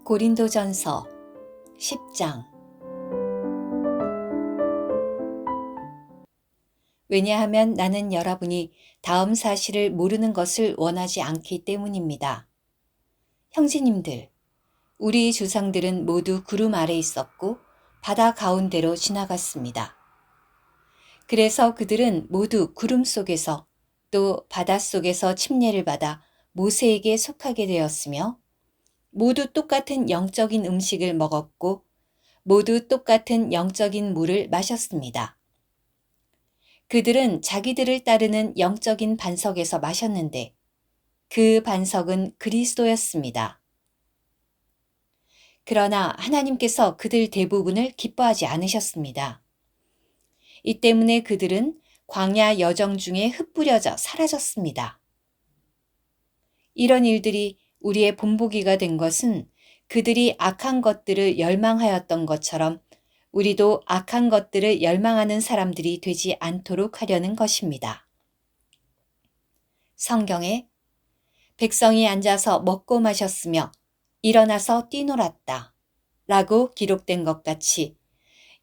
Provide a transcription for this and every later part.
고린도전서 10장. 왜냐하면 나는 여러분이 다음 사실을 모르는 것을 원하지 않기 때문입니다. 형제님들, 우리 조상들은 모두 구름 아래 있었고 바다 가운데로 지나갔습니다. 그래서 그들은 모두 구름 속에서 또 바다 속에서 침례를 받아 모세에게 속하게 되었으며 모두 똑같은 영적인 음식을 먹었고 모두 똑같은 영적인 물을 마셨습니다. 그들은 자기들을 따르는 영적인 반석에서 마셨는데 그 반석은 그리스도였습니다. 그러나 하나님께서 그들 대부분을 기뻐하지 않으셨습니다. 이 때문에 그들은 광야 여정 중에 흩뿌려져 사라졌습니다. 이런 일들이 우리의 본보기가 된 것은 그들이 악한 것들을 열망하였던 것처럼 우리도 악한 것들을 열망하는 사람들이 되지 않도록 하려는 것입니다. 성경에 백성이 앉아서 먹고 마셨으며 일어나서 뛰놀았다 라고 기록된 것 같이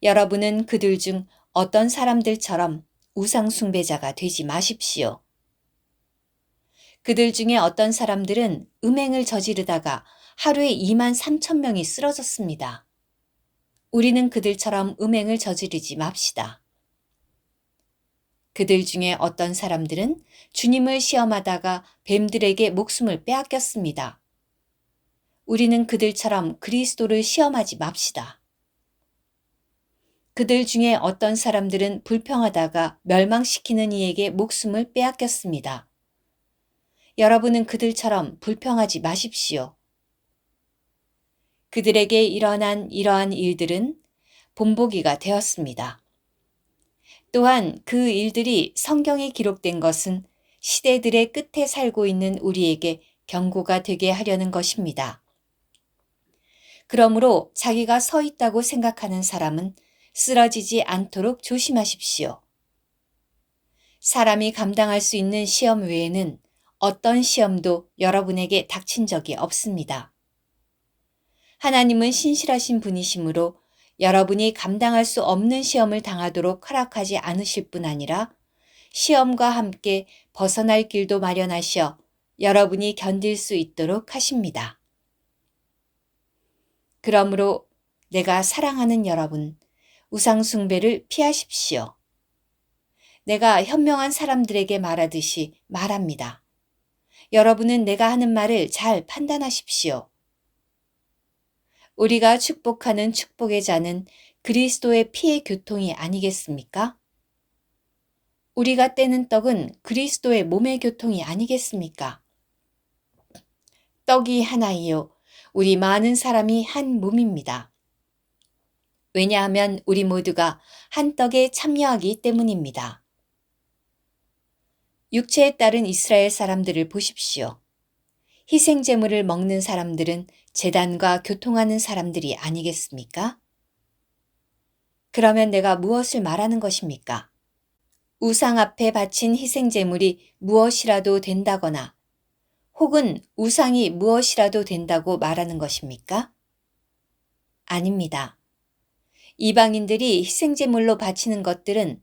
여러분은 그들 중 어떤 사람들처럼 우상 숭배자가 되지 마십시오. 그들 중에 어떤 사람들은 음행을 저지르다가 하루에 23,000명이 쓰러졌습니다. 우리는 그들처럼 음행을 저지르지 맙시다. 그들 중에 어떤 사람들은 주님을 시험하다가 뱀들에게 목숨을 빼앗겼습니다. 우리는 그들처럼 그리스도를 시험하지 맙시다. 그들 중에 어떤 사람들은 불평하다가 멸망시키는 이에게 목숨을 빼앗겼습니다. 여러분은 그들처럼 불평하지 마십시오. 그들에게 일어난 이러한 일들은 본보기가 되었습니다. 또한 그 일들이 성경에 기록된 것은 시대들의 끝에 살고 있는 우리에게 경고가 되게 하려는 것입니다. 그러므로 자기가 서 있다고 생각하는 사람은 쓰러지지 않도록 조심하십시오. 사람이 감당할 수 있는 시험 외에는 어떤 시험도 여러분에게 닥친 적이 없습니다. 하나님은 신실하신 분이시므로 여러분이 감당할 수 없는 시험을 당하도록 허락하지 않으실 뿐 아니라 시험과 함께 벗어날 길도 마련하시어 여러분이 견딜 수 있도록 하십니다. 그러므로 내가 사랑하는 여러분, 우상숭배를 피하십시오. 내가 현명한 사람들에게 말하듯이 말합니다. 여러분은 내가 하는 말을 잘 판단하십시오. 우리가 축복하는 축복의 잔은 그리스도의 피의 교통이 아니겠습니까? 우리가 떼는 떡은 그리스도의 몸의 교통이 아니겠습니까? 떡이 하나이요. 우리 많은 사람이 한 몸입니다. 왜냐하면 우리 모두가 한 떡에 참여하기 때문입니다. 육체에 따른 이스라엘 사람들을 보십시오. 희생제물을 먹는 사람들은 제단과 교통하는 사람들이 아니겠습니까? 그러면 내가 무엇을 말하는 것입니까? 우상 앞에 바친 희생제물이 무엇이라도 된다거나 혹은 우상이 무엇이라도 된다고 말하는 것입니까? 아닙니다. 이방인들이 희생제물로 바치는 것들은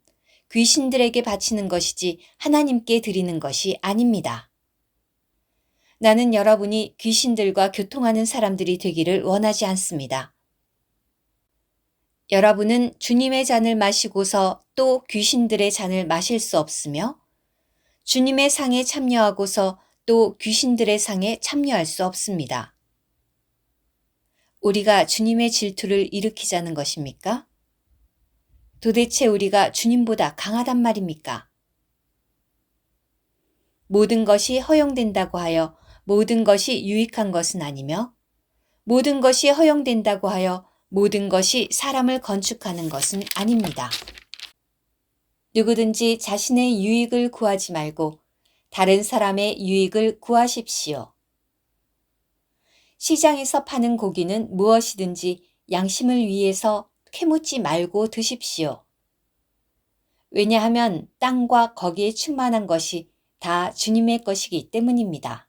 귀신들에게 바치는 것이지 하나님께 드리는 것이 아닙니다. 나는 여러분이 귀신들과 교통하는 사람들이 되기를 원하지 않습니다. 여러분은 주님의 잔을 마시고서 또 귀신들의 잔을 마실 수 없으며 주님의 상에 참여하고서 또 귀신들의 상에 참여할 수 없습니다. 우리가 주님의 질투를 일으키자는 것입니까? 도대체 우리가 주님보다 강하단 말입니까? 모든 것이 허용된다고 하여 모든 것이 유익한 것은 아니며 모든 것이 허용된다고 하여 모든 것이 사람을 건축하는 것은 아닙니다. 누구든지 자신의 유익을 구하지 말고 다른 사람의 유익을 구하십시오. 시장에서 파는 고기는 무엇이든지 양심을 위해서 캐묻지 말고 드십시오. 왜냐하면 땅과 거기에 충만한 것이 다 주님의 것이기 때문입니다.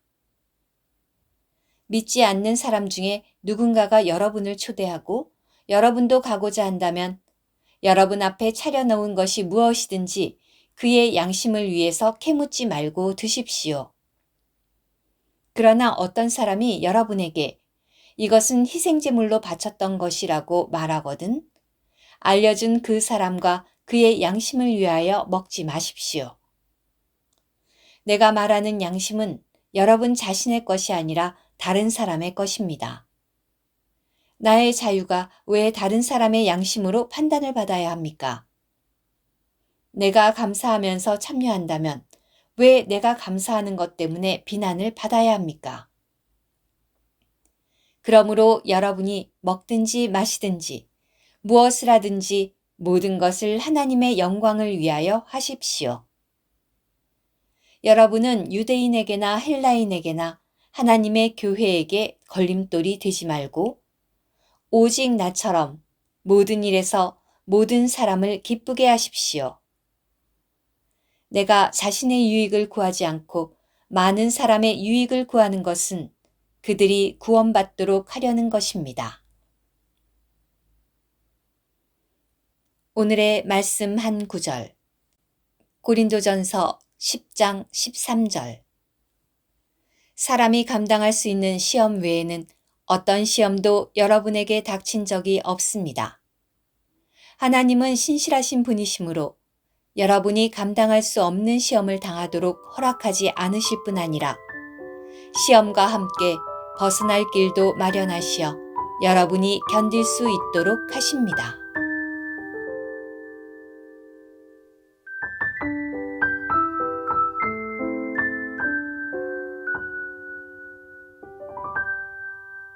믿지 않는 사람 중에 누군가가 여러분을 초대하고 여러분도 가고자 한다면 여러분 앞에 차려놓은 것이 무엇이든지 그의 양심을 위해서 캐묻지 말고 드십시오. 그러나 어떤 사람이 여러분에게 이것은 희생제물로 바쳤던 것이라고 말하거든 알려준 그 사람과 그의 양심을 위하여 먹지 마십시오. 내가 말하는 양심은 여러분 자신의 것이 아니라 다른 사람의 것입니다. 나의 자유가 왜 다른 사람의 양심으로 판단을 받아야 합니까? 내가 감사하면서 참여한다면 왜 내가 감사하는 것 때문에 비난을 받아야 합니까? 그러므로 여러분이 먹든지 마시든지 무엇을 하든지 모든 것을 하나님의 영광을 위하여 하십시오. 여러분은 유대인에게나 헬라인에게나 하나님의 교회에게 걸림돌이 되지 말고 오직 나처럼 모든 일에서 모든 사람을 기쁘게 하십시오. 내가 자신의 유익을 구하지 않고 많은 사람의 유익을 구하는 것은 그들이 구원받도록 하려는 것입니다. 오늘의 말씀 한 구절. 고린도전서 10장 13절. 사람이 감당할 수 있는 시험 외에는 어떤 시험도 여러분에게 닥친 적이 없습니다. 하나님은 신실하신 분이시므로 여러분이 감당할 수 없는 시험을 당하도록 허락하지 않으실 뿐 아니라 시험과 함께 벗어날 길도 마련하시어 여러분이 견딜 수 있도록 하십니다.